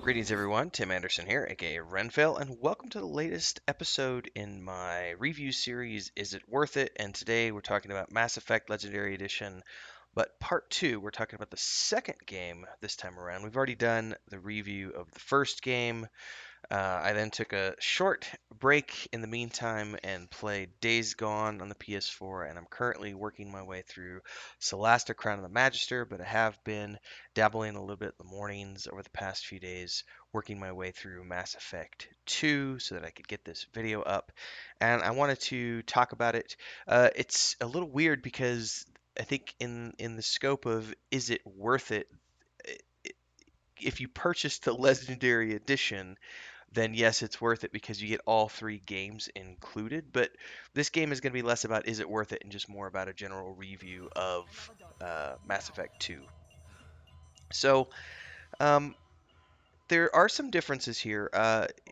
Greetings, everyone. Tim Anderson here, aka Renfail, and welcome to the latest episode in my review series, Is It Worth It? And today we're talking about Mass Effect Legendary Edition, but part two, we're talking about the second game this time around. We've already done the review of the first game. I then took a short break in the meantime and played Days Gone on the PS4, and I'm currently working my way through Solasta Crown of the Magister, but I have been dabbling a little bit in the mornings over the past few days, working my way through Mass Effect 2 so that I could get this video up. And I wanted to talk about it. It's a little weird because I think in the scope of is it worth it, if you purchase the Legendary Edition, then yes, it's worth it because you get all three games included. But this game is going to be less about is it worth it and just more about a general review of Mass Effect 2. So, um, there are some differences here.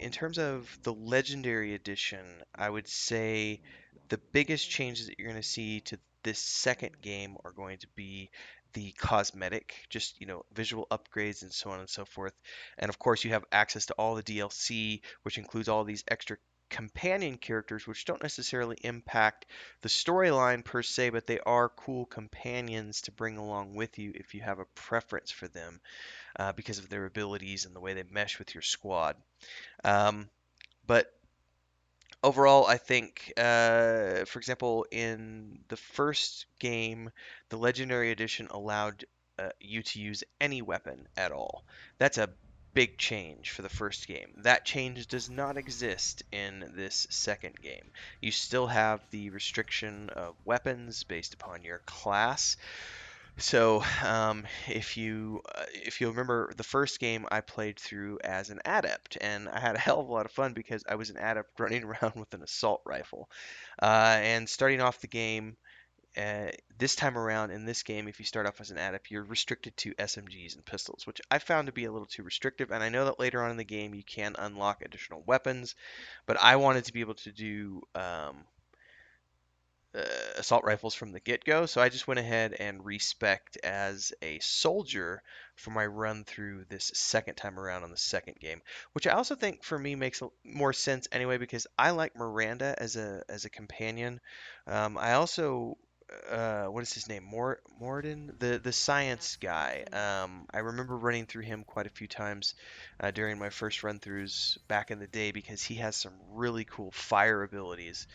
In terms of the Legendary Edition, I would say the biggest changes that you're going to see to this second game are going to be the cosmetic, just, visual upgrades and so on and so forth. And of course, you have access to all the DLC, which includes all these extra companion characters, which don't necessarily impact the storyline per se, but they are cool companions to bring along with you if you have a preference for them because of their abilities and the way they mesh with your squad. But overall, I think, for example, in the first game, the Legendary Edition allowed you to use any weapon at all. That's a big change for the first game. That change does not exist in this second game. You still have the restriction of weapons based upon your class, so, if you remember the first game I played through as an adept, and I had a hell of a lot of fun because I was an adept running around with an assault rifle. And starting off the game, this time around in this game, if you start off as an adept, you're restricted to SMGs and pistols, which I found to be a little too restrictive. And I know that later on in the game you can unlock additional weapons, but I wanted to be able to do uh, assault rifles from the get-go, so I just went ahead and respec'd as a soldier for my run through this second time around on the second game, which I also think for me makes more sense anyway because I like Miranda as a companion. I also what is his name? Morden, the science guy. I remember running through him quite a few times during my first run throughs back in the day because he has some really cool fire abilities.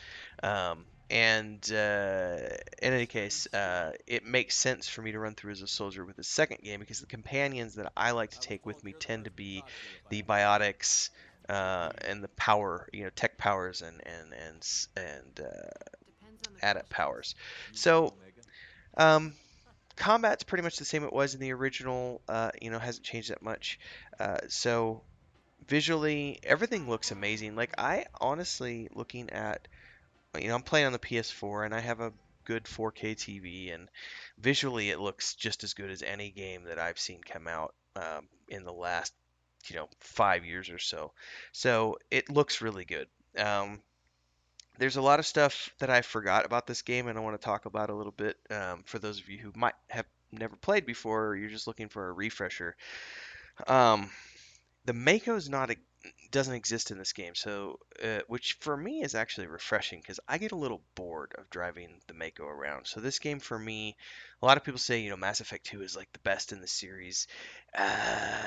And in any case, it makes sense for me to run through as a soldier with the second game because the companions that I like to take with me tend to be the biotics and the power, tech powers and adept powers. So, um, combat's pretty much the same it was in the original. Hasn't changed that much. So visually, everything looks amazing. Like I honestly, looking at I'm playing on the PS4 and I have a good 4K TV, and visually it looks just as good as any game that I've seen come out in the last, 5 years or so. So it looks really good. Um, there's a lot of stuff that I forgot about this game, and I want to talk about a little bit for those of you who might have never played before, or you're just looking for a refresher. Um, the Mako's not doesn't exist in this game, so which for me is actually refreshing because I get a little bored of driving the Mako around. So this game for me, a lot of people say Mass Effect 2 is like the best in the series. Uh,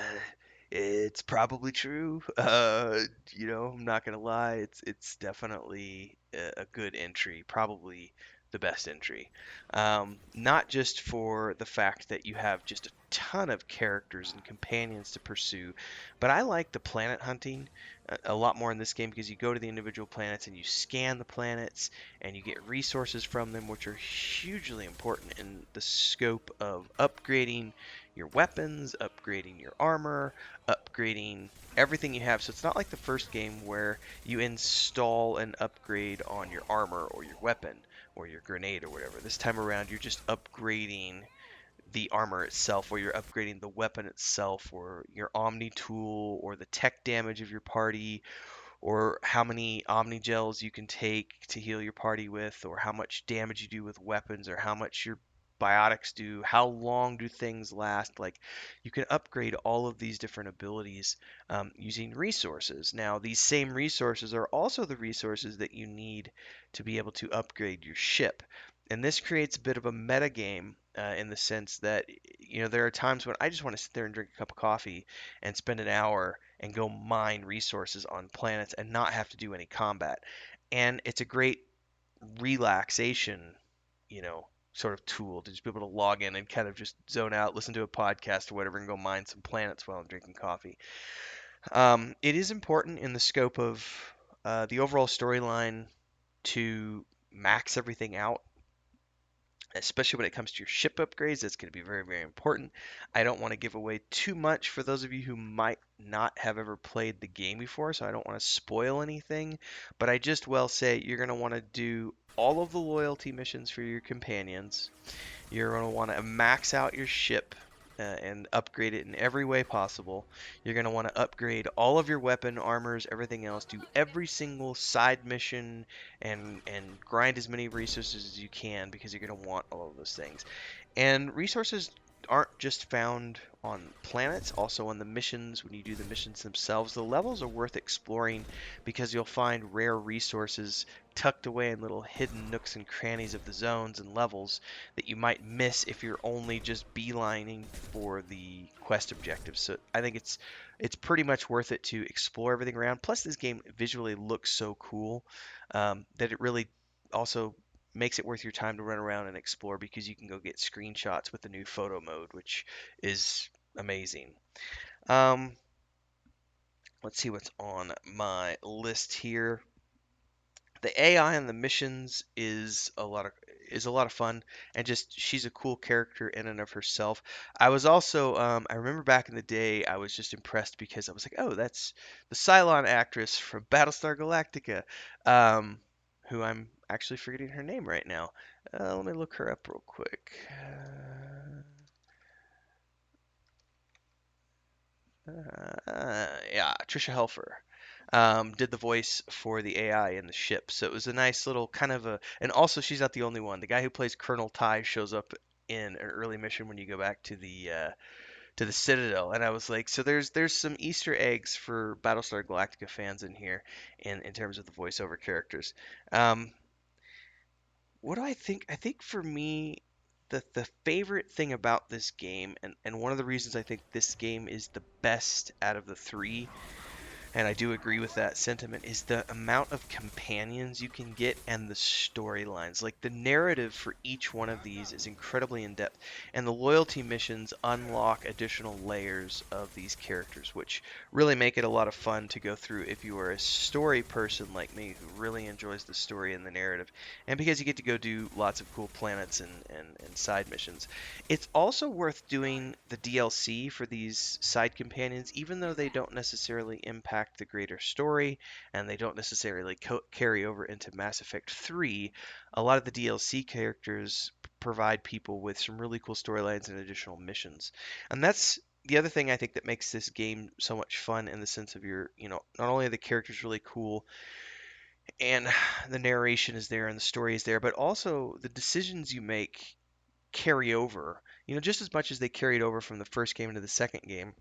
it's probably true. I'm not gonna lie, it's definitely a good entry, probably the best entry. Not just for the fact that you have just a ton of characters and companions to pursue, but I like the planet hunting a lot more in this game because you go to the individual planets and you scan the planets and you get resources from them, which are hugely important in the scope of upgrading your weapons, upgrading your armor, upgrading everything you have. So it's not like the first game where you install an upgrade on your armor or your weapon or your grenade or whatever. This time around, you're just upgrading the armor itself, or you're upgrading the weapon itself, or your Omni tool, or the tech damage of your party, or how many Omni gels you can take to heal your party with, or how much damage you do with weapons, or how much your biotics do, how long do things last. Like you can upgrade all of these different abilities using resources. Now, these same resources are also the resources that you need to be able to upgrade your ship. And this creates a bit of a meta game in the sense that, there are times when I just want to sit there and drink a cup of coffee and spend an hour and go mine resources on planets and not have to do any combat. And it's a great relaxation, sort of tool to just be able to log in and kind of just zone out, listen to a podcast or whatever, and go mine some planets while I'm drinking coffee. It is important in the scope of the overall storyline to max everything out, especially when it comes to your ship upgrades. That's going to be very, very important. I don't want to give away too much for those of you who might not have ever played the game before, so I don't want to spoil anything. But I just will say you're going to want to do all of the loyalty missions for your companions. You're going to want to max out your ship and upgrade it in every way possible. You're going to want to upgrade all of your weapon, armors, everything else. Do every single side mission and grind as many resources as you can because you're going to want all of those things. And resources aren't just found on planets, also on the missions. When you do the missions themselves, the levels are worth exploring because you'll find rare resources tucked away in little hidden nooks and crannies of the zones and levels that you might miss if you're only just beelining for the quest objectives. So I think it's pretty much worth it to explore everything around. Plus, this game visually looks so cool that it really also makes it worth your time to run around and explore because you can go get screenshots with the new photo mode, which is amazing. Um, let's see what's on my list here. The AI on the missions is a lot of fun, and just she's a cool character in and of herself. I was also I remember back in the day I was just impressed because I was like, oh, that's the Cylon actress from Battlestar Galactica, um, who I'm actually forgetting her name right now. Let me look her up real quick. Yeah, Trisha Helfer did the voice for the AI in the ship. So it was a nice little kind of a, and also she's not the only one. The guy who plays Colonel Ty shows up in an early mission when you go back to the Citadel, and I was like, so there's some Easter eggs for Battlestar Galactica fans in here, in terms of the voiceover characters. Um, what do I think? I think for me, the favorite thing about this game, and one of the reasons I think this game is the best out of the three, and I do agree with that sentiment, is the amount of companions you can get and the storylines. Like the narrative for each one of these is incredibly in depth, and the loyalty missions unlock additional layers of these characters, which really make it a lot of fun to go through if you are a story person like me who really enjoys the story and the narrative, and because you get to go do lots of cool planets and side missions. It's also worth doing the DLC for these side companions, even though they don't necessarily impact the greater story and they don't necessarily carry over into Mass Effect 3. A lot of the DLC characters provide people with some really cool storylines and additional missions. And that's the other thing I think that makes this game so much fun in the sense of not only are the characters really cool and the narration is there and the story is there, but also the decisions you make carry over. Just as much as they carried over from the first game into the second game,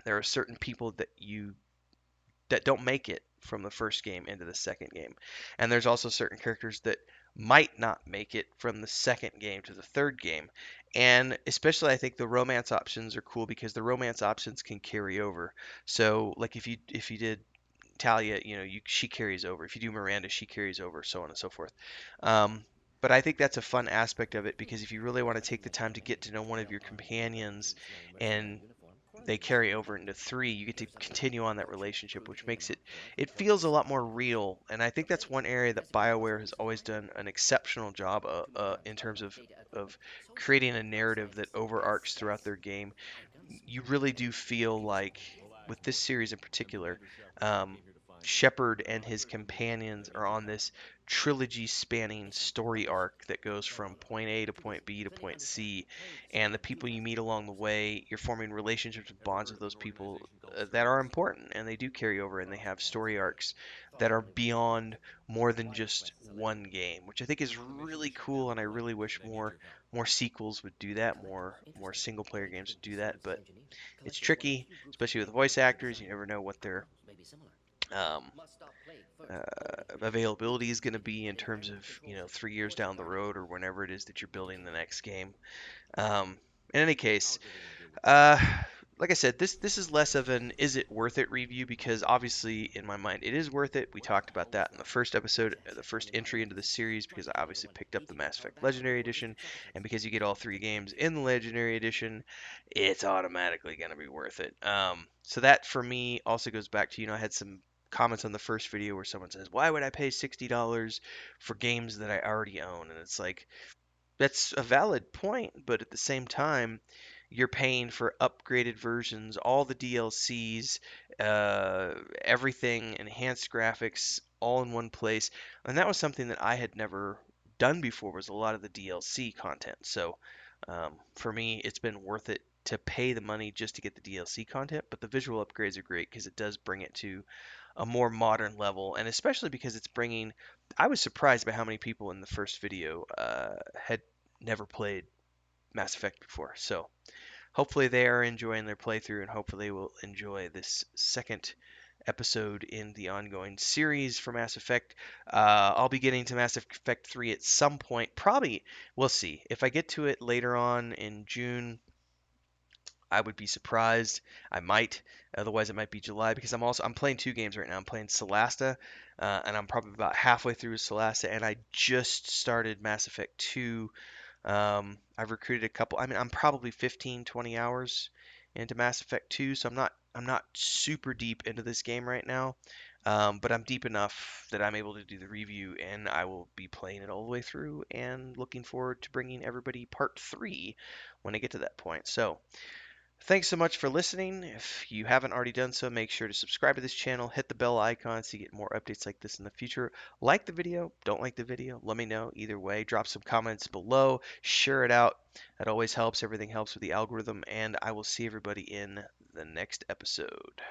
there are certain people that don't make it from the first game into the second game. And there's also certain characters that might not make it from the second game to the third game. And especially I think the romance options are cool because the romance options can carry over. So like if you did Talia, she carries over. If you do Miranda, she carries over, so on and so forth. Um, but I think that's a fun aspect of it because if you really want to take the time to get to know one of your companions and they carry over into three, you get to continue on that relationship, which makes it feels a lot more real. And I think that's one area that BioWare has always done an exceptional job in terms of creating a narrative that overarches throughout their game. You really do feel like with this series in particular, um, Shepard and his companions are on this trilogy spanning story arc that goes from point A to point B to point C. And the people you meet along the way, you're forming relationships and bonds with those people that are important, and they do carry over, and they have story arcs that are beyond more than just one game, which I think is really cool. And I really wish more sequels would do that, more single player games would do that. But it's tricky, especially with voice actors. You never know what their um, availability is going to be in terms of 3 years down the road or whenever it is that you're building the next game. In any case, uh, like I said, this is less of an is it worth it review, because obviously in my mind it is worth it. We talked about that in the first episode, the first entry into the series, because I obviously picked up the Mass Effect Legendary Edition, and because you get all three games in the Legendary Edition, it's automatically going to be worth it. So that for me also goes back to, I had some comments on the first video where someone says, why would I pay $60 for games that I already own? And it's like, that's a valid point, but at the same time, you're paying for upgraded versions, all the DLCs, uh, everything, enhanced graphics, all in one place. And that was something that I had never done before, was a lot of the DLC content. So for me, it's been worth it to pay the money just to get the DLC content. But the visual upgrades are great because it does bring it to a more modern level, and especially because it's bringing. I was surprised by how many people in the first video had never played Mass Effect before. So hopefully they are enjoying their playthrough, and hopefully they will enjoy this second episode in the ongoing series for Mass Effect. I'll be getting to Mass Effect 3 at some point. Probably, we'll see. If I get to it later on in June, I would be surprised. I might. Otherwise, it might be July, because I'm playing two games right now. I'm playing Solasta, and I'm probably about halfway through Solasta, and I just started Mass Effect 2. I've recruited a couple. I mean, I'm probably 15, 20 hours into Mass Effect 2, so I'm not super deep into this game right now. But I'm deep enough that I'm able to do the review, and I will be playing it all the way through and looking forward to bringing everybody part 3 when I get to that point. So, thanks so much for listening. If you haven't already done so, make sure to subscribe to this channel, hit the bell icon so you get more updates like this in the future. Like the video, don't like the video, let me know. Either way, drop some comments below, share it out. That always helps. Everything helps with the algorithm, and I will see everybody in the next episode.